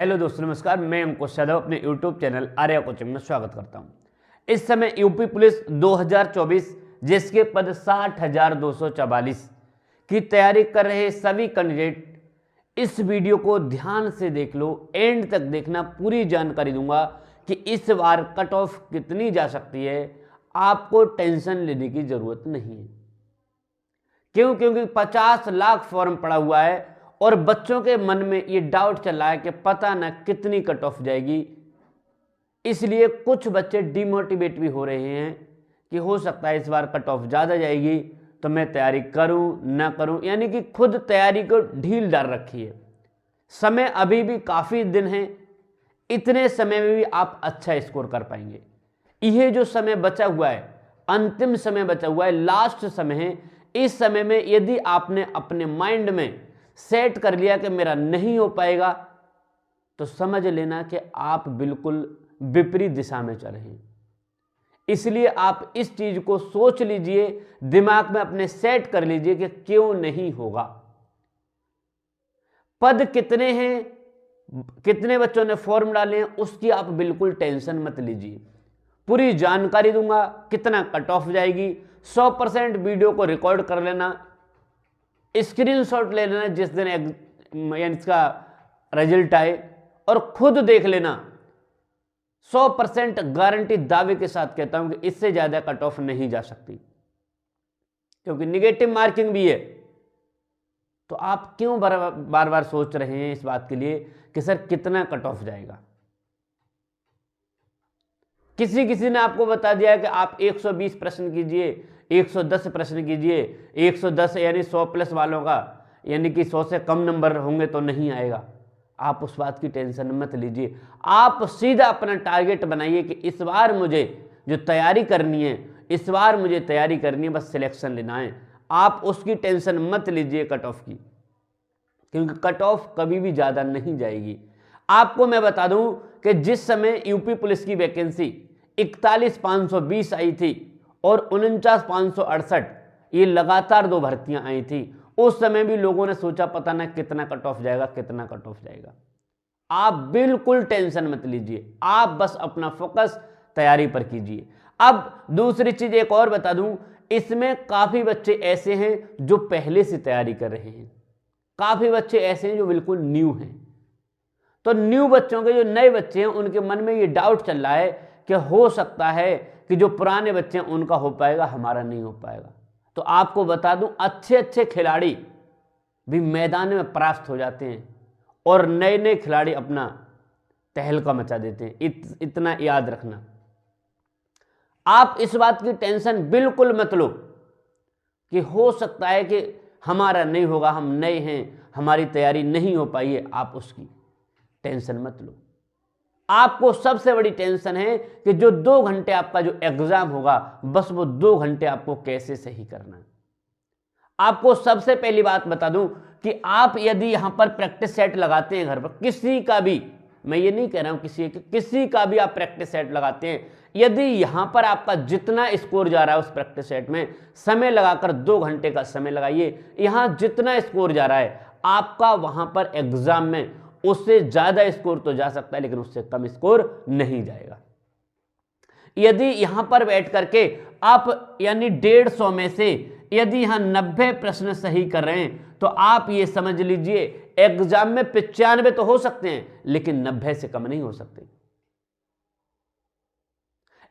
Hello दोस्तों, नमस्कार। मैं अंकुश यादव अपने यूट्यूब चैनल आर्या कोचिंग में स्वागत करता हूं। इस समय यूपी पुलिस 2024 जिसके पद 60,244 की तैयारी कर रहे सभी कैंडिडेट इस वीडियो को ध्यान से देख लो, एंड तक देखना। पूरी जानकारी दूंगा कि इस बार कट ऑफ कितनी जा सकती है। आपको टेंशन लेने की जरूरत नहीं है। क्यों? क्योंकि 50 लाख फॉर्म पड़ा हुआ है और बच्चों के मन में ये डाउट चल रहा है कि पता न कितनी कट ऑफ जाएगी। इसलिए कुछ बच्चे डिमोटिवेट भी हो रहे हैं कि हो सकता है इस बार कट ऑफ ज़्यादा जाएगी, तो मैं तैयारी करूं ना करूं, यानी कि खुद तैयारी को ढील डाल रखी है। समय अभी भी काफ़ी दिन है, इतने समय में भी आप अच्छा स्कोर कर पाएंगे। यह जो समय बचा हुआ है, अंतिम समय बचा हुआ है, लास्ट समय है। इस समय में यदि आपने अपने माइंड में सेट कर लिया कि मेरा नहीं हो पाएगा, तो समझ लेना कि आप बिल्कुल विपरीत दिशा में चल रहे हैं। इसलिए आप इस चीज को सोच लीजिए, दिमाग में अपने सेट कर लीजिए कि क्यों नहीं होगा। पद कितने हैं, कितने बच्चों ने फॉर्म डाले हैं, उसकी आप बिल्कुल टेंशन मत लीजिए। पूरी जानकारी दूंगा, कितना कट ऑफ जाएगी। 100% वीडियो को रिकॉर्ड कर लेना, स्क्रीनशॉट ले लेना जिस दिन यानी इसका रिजल्ट आए, और खुद देख लेना। 100% गारंटी दावे के साथ कहता हूं कि इससे ज्यादा कट ऑफ नहीं जा सकती, क्योंकि निगेटिव मार्किंग भी है। तो आप क्यों बार बार सोच रहे हैं इस बात के लिए कि सर कितना कट ऑफ जाएगा। किसी ने आपको बता दिया है कि आप 120 प्रश्न कीजिए, 110 प्रश्न कीजिए। 110 यानी 100 प्लस वालों का, यानी कि 100 से कम नंबर होंगे तो नहीं आएगा। आप उस बात की टेंशन मत लीजिए। आप सीधा अपना टारगेट बनाइए कि इस बार मुझे जो तैयारी करनी है, इस बार मुझे तैयारी करनी है, बस सिलेक्शन लेना है। आप उसकी टेंशन मत लीजिए कट ऑफ की, क्योंकि कट ऑफ कभी भी ज़्यादा नहीं जाएगी। आपको मैं बता दूं कि जिस समय यूपी पुलिस की वैकेंसी 41,520 आई थी और 49,568, ये लगातार 2 भर्तियां आई थी, उस समय भी लोगों ने सोचा पता ना कितना कट ऑफ जाएगा, कितना कट ऑफ जाएगा। आप बिल्कुल टेंशन मत लीजिए, आप बस अपना फोकस तैयारी पर कीजिए। अब दूसरी चीज एक और बता दूं, इसमें काफी बच्चे ऐसे हैं जो पहले से तैयारी कर रहे हैं, काफी बच्चे ऐसे हैं जो बिल्कुल न्यू हैं। तो न्यू बच्चों के, जो नए बच्चे हैं, उनके मन में ये डाउट चल रहा है कि हो सकता है कि जो पुराने बच्चे हैं उनका हो पाएगा, हमारा नहीं हो पाएगा। तो आपको बता दूं, अच्छे अच्छे खिलाड़ी भी मैदान में परास्त हो जाते हैं और नए नए खिलाड़ी अपना तहलका मचा देते हैं। इतना याद रखना। आप इस बात की टेंशन बिल्कुल मत लो कि हो सकता है कि हमारा नहीं होगा, हम नए हैं, हमारी तैयारी नहीं हो पाई है। आप उसकी टेंशन मत लो। आपको सबसे बड़ी टेंशन है कि जो 2 घंटे आपका जो एग्जाम होगा, बस वो 2 घंटे आपको कैसे सही करना है। आपको सबसे पहली बात बता दूं कि आप यदि यहां पर प्रैक्टिस सेट लगाते हैं घर पर, किसी का भी, मैं ये नहीं कह रहा हूं किसी का भी आप प्रैक्टिस सेट लगाते हैं, यदि यहां पर आपका जितना स्कोर जा रहा है उस प्रैक्टिस सेट में, समय लगाकर 2 घंटे का समय लगाइए, यहां जितना स्कोर जा रहा है आपका वहां पर एग्जाम में उससे ज्यादा स्कोर तो जा सकता है, लेकिन उससे कम स्कोर नहीं जाएगा। यदि यहां पर बैठ करके आप यानी 150 में से यदि यहां 90 प्रश्न सही कर रहे हैं, तो आप ये समझ लीजिए एग्जाम में 95 तो हो सकते हैं, लेकिन 90 से कम नहीं हो सकते।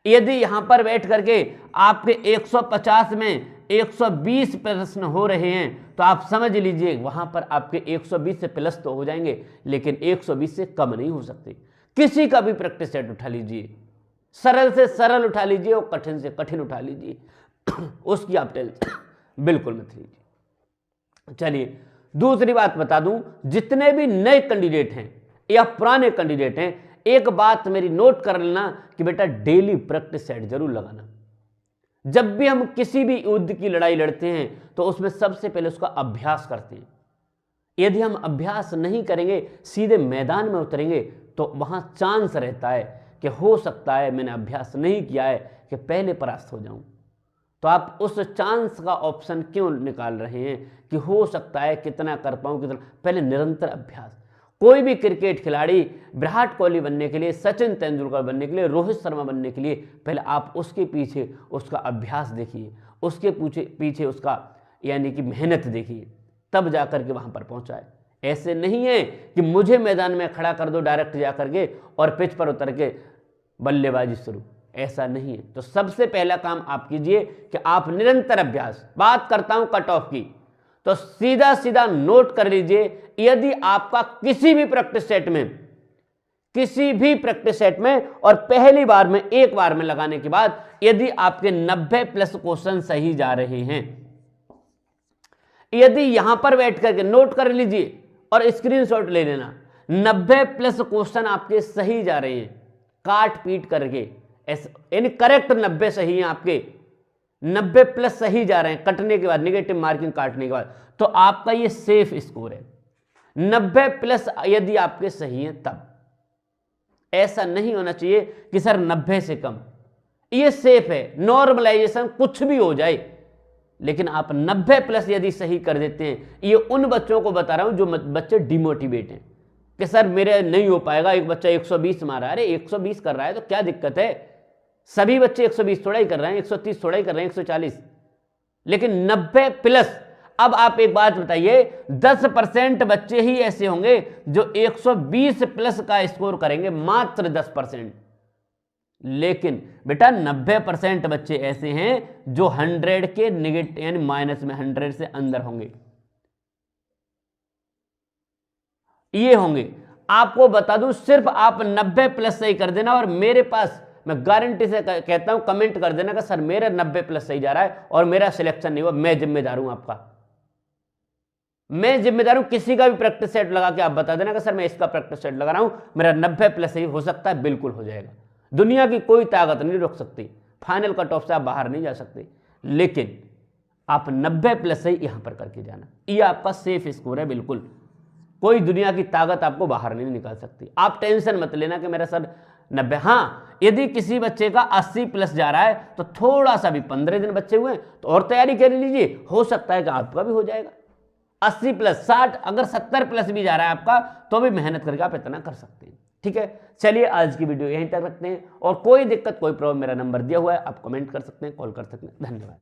यदि यहां पर बैठ करके आपके 150 में 120 प्रश्न हो रहे हैं, तो आप समझ लीजिए वहां पर आपके 120 से प्लस तो हो जाएंगे, लेकिन 120 से कम नहीं हो सकते। किसी का भी प्रैक्टिस सेट उठा लीजिए, सरल से सरल उठा लीजिए और कठिन से कठिन उठा लीजिए, उसकी आप टेंशन बिल्कुल मत लीजिए। चलिए दूसरी बात बता दूं, जितने भी नए कैंडिडेट हैं या पुराने कैंडिडेट हैं, एक बात मेरी नोट कर लेना कि बेटा डेली प्रैक्टिस सेट जरूर लगाना। जब भी हम किसी भी युद्ध की लड़ाई लड़ते हैं तो उसमें सबसे पहले उसका अभ्यास करते हैं। यदि हम अभ्यास नहीं करेंगे, सीधे मैदान में उतरेंगे, तो वहां चांस रहता है कि हो सकता है मैंने अभ्यास नहीं किया है कि पहले परास्त हो जाऊं। तो आप उस चांस का ऑप्शन क्यों निकाल रहे हैं कि हो सकता है कितना कर पाऊं, कितना। पहले निरंतर अभ्यास, कोई भी क्रिकेट खिलाड़ी विराट कोहली बनने के लिए, सचिन तेंदुलकर बनने के लिए, रोहित शर्मा बनने के लिए पहले आप उसके पीछे उसका अभ्यास देखिए, उसके पीछे उसका यानी कि मेहनत देखिए, तब जाकर के वहां पर पहुंचा है। ऐसे नहीं है कि मुझे मैदान में खड़ा कर दो डायरेक्ट जा करके और पिच पर उतर के बल्लेबाजी शुरू, ऐसा नहीं है। तो सबसे पहला काम आप कीजिए कि आप निरंतर अभ्यास, बात करता हूं कट ऑफ की, तो सीधा सीधा नोट कर लीजिए, यदि आपका किसी भी प्रैक्टिस सेट में और पहली बार में, एक बार में लगाने के बाद यदि आपके 90 प्लस क्वेश्चन सही जा रहे हैं, यदि यहां पर बैठ करके नोट कर लीजिए और स्क्रीनशॉट ले लेना, 90 प्लस क्वेश्चन आपके सही जा रहे हैं, काट पीट करके, यानी करेक्ट 90 सही हैं आपके, 90 प्लस सही जा रहे हैं कटने के बाद, नेगेटिव मार्किंग काटने के बाद, तो आपका ये सेफ स्कोर है। 90 प्लस यदि आपके सही हैं तब, ऐसा नहीं होना चाहिए कि सर 90 से कम, ये सेफ है, नॉर्मलाइजेशन कुछ भी हो जाए, लेकिन आप 90 प्लस यदि सही कर देते हैं, ये उन बच्चों को बता रहा हूं जो बच्चे डिमोटिवेट हैं कि सर मेरे नहीं हो पाएगा, एक बच्चा 120 मारा, अरे 120 कर रहा है तो क्या दिक्कत है, सभी बच्चे 120 थोड़ा ही कर रहे हैं, 130 थोड़ा ही कर रहे हैं, 140, लेकिन 90 प्लस। अब आप एक बात बताइए, 10% बच्चे ही ऐसे होंगे जो 120 प्लस का स्कोर करेंगे, मात्र 10%, लेकिन बेटा 90% बच्चे ऐसे हैं जो 100 के नेगेटिव यानी माइनस में, 100 से अंदर होंगे, ये होंगे। आपको बता दूं, सिर्फ आप 90 प्लस सही कर देना और मेरे पास, मैं गारंटी से कहता हूं, कमेंट कर देना कि सर मेरा 90 प्लस सही जा रहा है और मेरा सिलेक्शन नहीं हुआ, मैं जिम्मेदार हूं आपका, मैं जिम्मेदार हूं। किसी का भी प्रैक्टिस सेट लगा के आप बता देना कि सर मैं इसका प्रैक्टिस सेट लगा रहा हूं, मेरा 90 प्लस सही हो सकता है, बिल्कुल हो जाएगा। दुनिया की कोई ताकत नहीं रोक सकती, फाइनल कट ऑफ से आप बाहर नहीं जा सकते, लेकिन आप 90 प्लस सही यहां पर करके जाना, ये आपका सेफ स्कोर है, बिल्कुल कोई दुनिया की ताकत आपको बाहर नहीं निकाल सकती। आप टेंशन मत लेना कि मेरा सर 90, हाँ यदि किसी बच्चे का 80 प्लस जा रहा है तो थोड़ा सा भी, 15 दिन बच्चे हुए तो और तैयारी कर लीजिए, हो सकता है कि आपका भी हो जाएगा 80 प्लस, 60, अगर 70 प्लस भी जा रहा है आपका तो भी मेहनत करके आप इतना कर सकते हैं। ठीक है, चलिए आज की वीडियो यहीं तक रखते हैं, और कोई दिक्कत कोई प्रॉब्लम, मेरा नंबर दिया हुआ है, आप कमेंट कर सकते हैं, कॉल कर सकते हैं। धन्यवाद।